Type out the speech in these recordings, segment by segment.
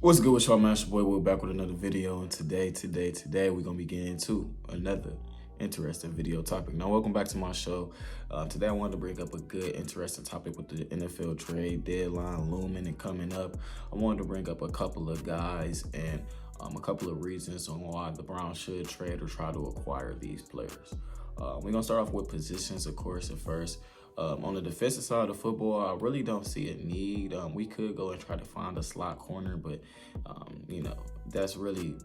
What's good with y'all, man? It's your boy Will back with another video, and today we're gonna be getting into another interesting video topic. Now, welcome back to my show. Today I wanted to bring up a good, interesting topic with the NFL trade deadline looming and coming up. I wanted to bring up a couple of guys and a couple of reasons on why the Browns should trade or try to acquire these players. We're gonna start off with positions, of course, at first. On the defensive side of the football, I really don't see a need. We could go and try to find a slot corner, but that's really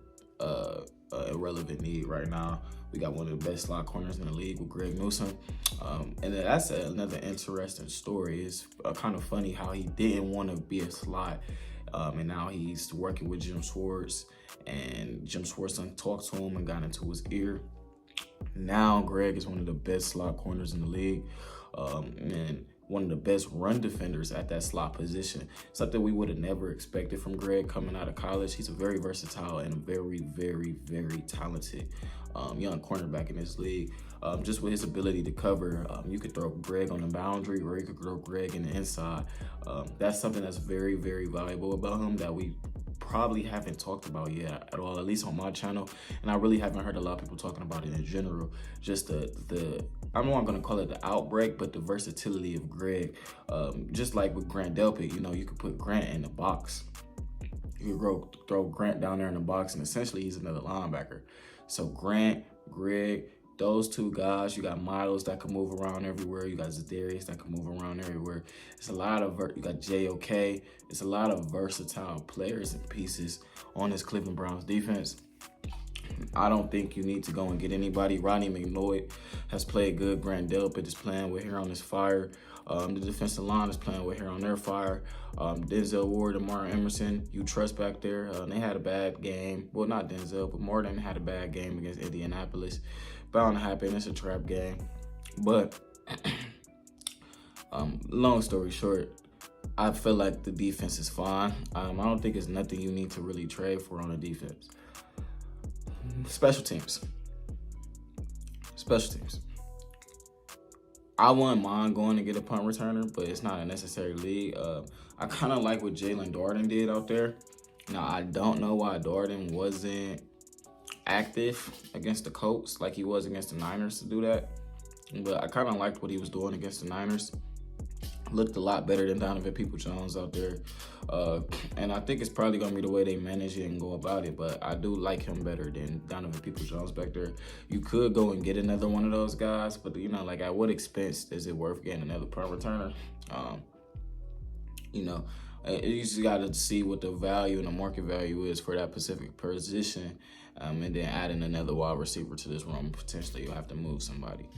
a irrelevant need right now. We got one of the best slot corners in the league with Greg Newsome, and then that's another interesting story. It's kind of funny how he didn't want to be a slot, and now he's working with Jim Schwartz, and Jim Schwartz done talked to him and got into his ear. Now Greg is one of the best slot corners in the league, and one of the best run defenders at that slot position. Something we would have never expected from Greg coming out of college. He's a very versatile and very, very, very talented young cornerback in this league. Just with his ability to cover, you could throw Greg on the boundary or you could throw Greg in the inside. That's something that's very, very valuable about him that we probably haven't talked about yet at all, at least on my channel, and I really haven't heard a lot of people talking about it in general. Just the I don't know, I'm gonna call it the outbreak, but the versatility of Greg. Just like with Grant Delpit, you could put Grant in the box. You could throw Grant down there in the box, and essentially he's another linebacker. So Grant, Greg, those two guys, you got Miles that can move around everywhere. You got Zadarius that can move around everywhere. It's a lot of, you got JOK. It's a lot of versatile players and pieces on this Cleveland Browns defense. I don't think you need to go and get anybody. Rodney McLeod has played good. Grant Delpit is playing with hair on his fire. The defensive line is playing with hair on their fire. Denzel Ward and Martin Emerson, you trust back there. They had a bad game. Well, not Denzel, but Martin had a bad game against Indianapolis. Bound to happen. It's a trap game. But long story short, I feel like the defense is fine. I don't think it's nothing you need to really trade for on the defense. Special teams. I wouldn't mind going to get a punt returner, but it's not a necessary league. I kind of like what Jalen Darden did out there. Now, I don't know why Darden wasn't active against the Colts like he was against the Niners to do that, but I kind of liked what he was doing against the Niners. Looked a lot better than Donovan Peoples-Jones out there, and I think it's probably gonna be the way they manage it and go about it, but I do like him better than Donovan Peoples-Jones back there. You could go and get another one of those guys, but like at what expense is it worth getting another punt returner? You just got to see what the value and the market value is for that specific position, and then adding another wide receiver to this room. Potentially, you'll have to move somebody.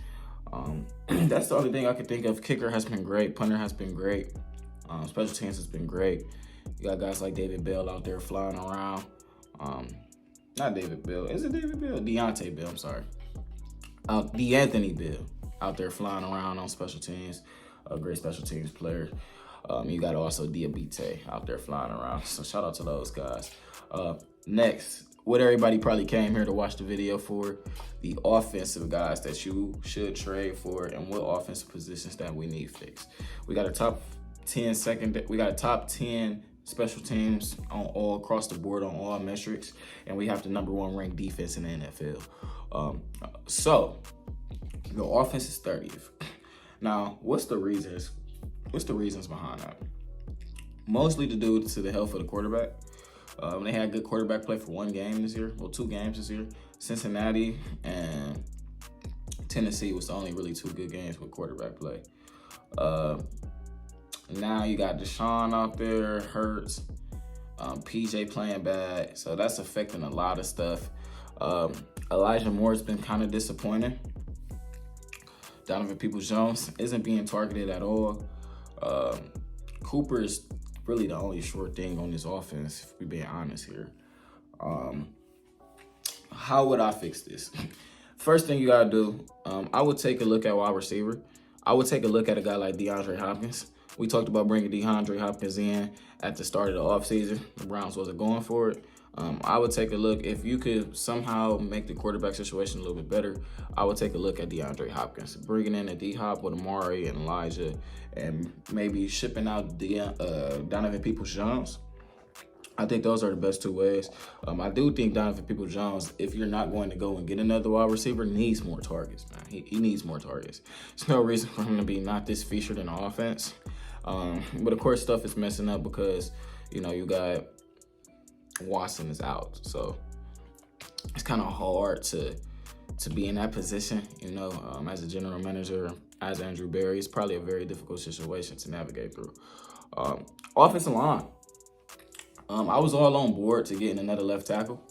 That's the only thing I can think of. Kicker has been great. Punter has been great. Special teams has been great. You got guys like David Bell out there flying around. Not David Bell. Is it David Bell? Deontay Bell, I'm sorry. DeAnthony Bell out there flying around on special teams. A great special teams player. You got also Diabite out there flying around. So shout out to those guys. Next, what everybody probably came here to watch the video for, the offensive guys that you should trade for and what offensive positions that we need fixed. We got a top 10 we got a top 10 special teams on all across the board on all metrics, and we have the #1 ranked defense in the NFL. So the offense is 30th. Now, what's the reasons behind that? Mostly to do to the health of the quarterback. They had good quarterback play for one game this year, well, 2 games this year. Cincinnati and Tennessee was the only really 2 good games with quarterback play. Now you got Deshaun out there, Hurts, PJ playing bad, so that's affecting a lot of stuff. Elijah Moore's been kind of disappointing. Donovan Peoples-Jones isn't being targeted at all. Cooper is really the only sure thing on this offense, if we're being honest here. How would I fix this? First thing you gotta do, I would take a look at wide receiver. I would take a look at a guy like DeAndre Hopkins. We talked about bringing DeAndre Hopkins in at the start of the offseason. The Browns wasn't going for it. I would take a look. If you could somehow make the quarterback situation a little bit better, I would take a look at DeAndre Hopkins. Bringing in a D-Hop with Amari and Elijah, and maybe shipping out Donovan Peoples-Jones. I think those are the best two ways. I do think Donovan Peoples-Jones, if you're not going to go and get another wide receiver, needs more targets, man. He needs more targets. There's no reason for him to be not this featured in the offense. But of course, stuff is messing up because, you know, you got Watson is out. So it's kind of hard to be in that position, you know, as a general manager, as Andrew Berry. It's probably a very difficult situation to navigate through. Offensive line. I was all on board to getting another left tackle.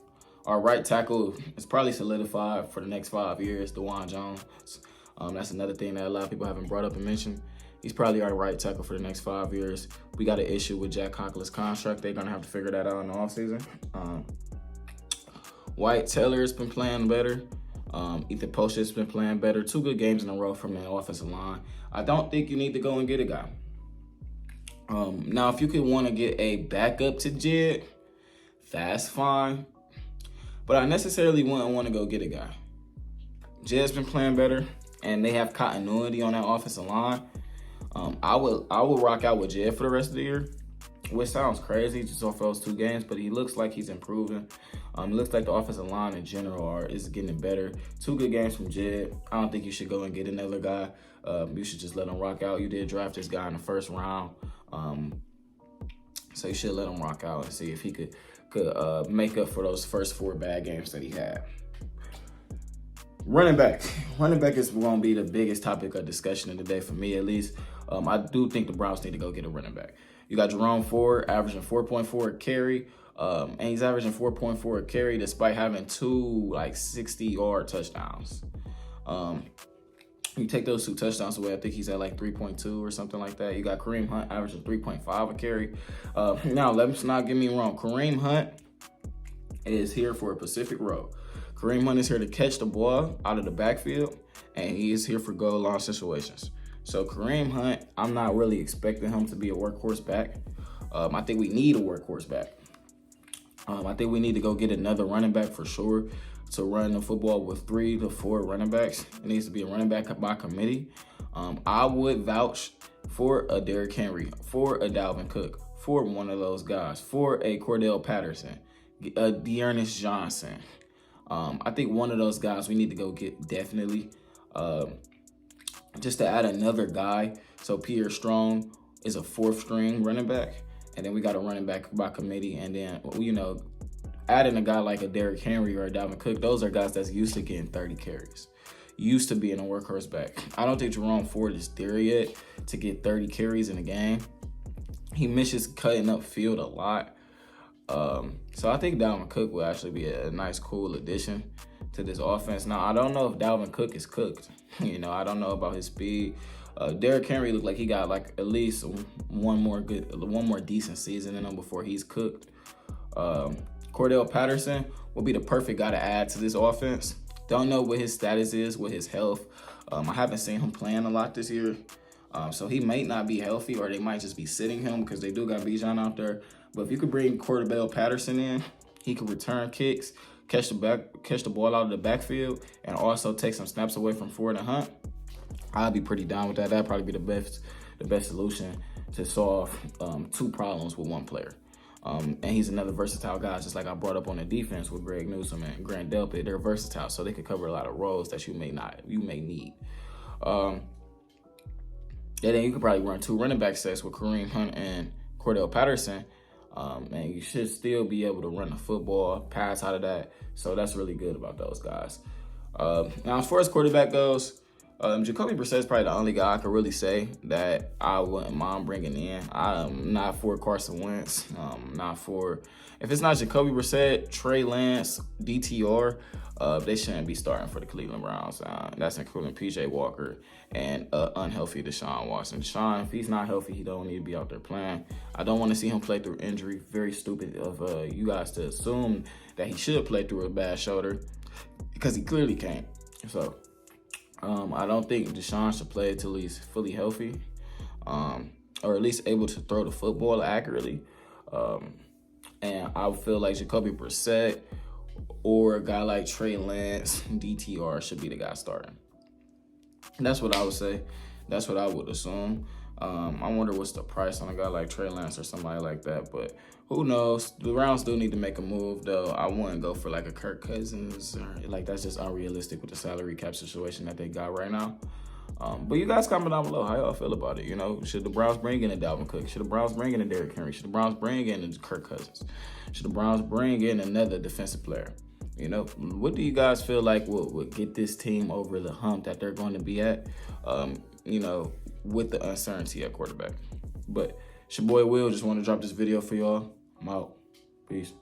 Our right tackle is probably solidified for the next 5 years, Dawand Jones. That's another thing that a lot of people haven't brought up and mentioned. He's probably our right tackle for the next 5 years. We got an issue with Jack Conkling's contract. They're going to have to figure that out in the offseason. White Taylor's been playing better. Ethan Posh's been playing better. 2 good games in a row from the offensive line. I don't think you need to go and get a guy. Now, if you could want to get a backup to Jed, that's fine. But I necessarily wouldn't want to go get a guy. Jed's been playing better, and they have continuity on that offensive line. I will rock out with Jed for the rest of the year, which sounds crazy just off those 2 games, but he looks like he's improving. It looks like the offensive line in general is getting better. 2 good games from Jed. I don't think you should go and get another guy. You should just let him rock out. You did draft this guy in the first round. So you should let him rock out and see if he could make up for those first 4 bad games that he had. Running back. Running back is going to be the biggest topic of discussion of the day for me, at least. I do think the Browns need to go get a running back. You got Jerome Ford averaging 4.4 a carry, and he's averaging 4.4 a carry despite having 2 60-yard touchdowns. You take those 2 touchdowns away, I think he's at 3.2 or something like that. You got Kareem Hunt averaging 3.5 a carry. Now, let's not get me wrong. Kareem Hunt is here for a Pacific Road. Kareem Hunt is here to catch the ball out of the backfield, and he is here for goal line situations. So Kareem Hunt, I'm not really expecting him to be a workhorse back. I think we need a workhorse back. I think we need to go get another running back for sure to run the football with 3 to 4 running backs. It needs to be a running back by committee. I would vouch for a Derrick Henry, for a Dalvin Cook, for one of those guys, for a Cordell Patterson, a Dearness Johnson. I think one of those guys we need to go get definitely. Just to add another guy. So Pierre Strong is a 4th string running back. And then we got a running back by committee. And then, you know, adding a guy like a Derrick Henry or a Dalvin Cook, those are guys that's used to getting 30 carries. Used to being a workhorse back. I don't think Jerome Ford is there yet to get 30 carries in a game. He misses cutting up field a lot. So I think Dalvin Cook will actually be a nice, cool addition to this offense. Now, I don't know if Dalvin Cook is cooked. You know, I don't know about his speed. Derrick Henry looked like he got at least one more decent season in him before he's cooked. Cordell Patterson will be the perfect guy to add to this offense. Don't know what his status is with his health. I haven't seen him playing a lot this year. So he might not be healthy, or they might just be sitting him because they do got Bijan out there. But if you could bring Cordell Patterson in, he could return kicks, catch the ball out of the backfield, and also take some snaps away from Ford and Hunt. I'd be pretty down with that. That'd probably be the best solution to solve 2 problems with 1 player. And he's another versatile guy, just like I brought up on the defense with Greg Newsome and Grant Delpit. They're versatile, so they could cover a lot of roles that you may need. And then you could probably run 2 running back sets with Kareem Hunt and Cordell Patterson. And you should still be able to run the football, pass out of that. So that's really good about those guys. Now, as far as quarterback goes, Jacoby Brissett is probably the only guy I could really say that I wouldn't mind bringing in. I'm not for Carson Wentz. If it's not Jacoby Brissett, Trey Lance, DTR, they shouldn't be starting for the Cleveland Browns. That's including P.J. Walker and unhealthy Deshaun Watson. Deshaun, if he's not healthy, he don't need to be out there playing. I don't want to see him play through injury. Very stupid of you guys to assume that he should play through a bad shoulder because he clearly can't. So I don't think Deshaun should play until he's fully healthy, or at least able to throw the football accurately. And I feel like Jacoby Brissett or a guy like Trey Lance, DTR, should be the guy starting. That's what I would say. That's what I would assume. I wonder what's the price on a guy like Trey Lance or somebody like that, but who knows? The Browns do need to make a move, though. I wouldn't go for like a Kirk Cousins. Like, that's just unrealistic with the salary cap situation that they got right now. But you guys comment down below how y'all feel about it. You know, should the Browns bring in a Dalvin Cook? Should the Browns bring in a Derrick Henry? Should the Browns bring in a Kirk Cousins? Should the Browns bring in another defensive player? You know, what do you guys feel like would get this team over the hump that they're going to be at, you know, with the uncertainty at quarterback? But it's your boy Will. Just want to drop this video for y'all. I'm out. Peace.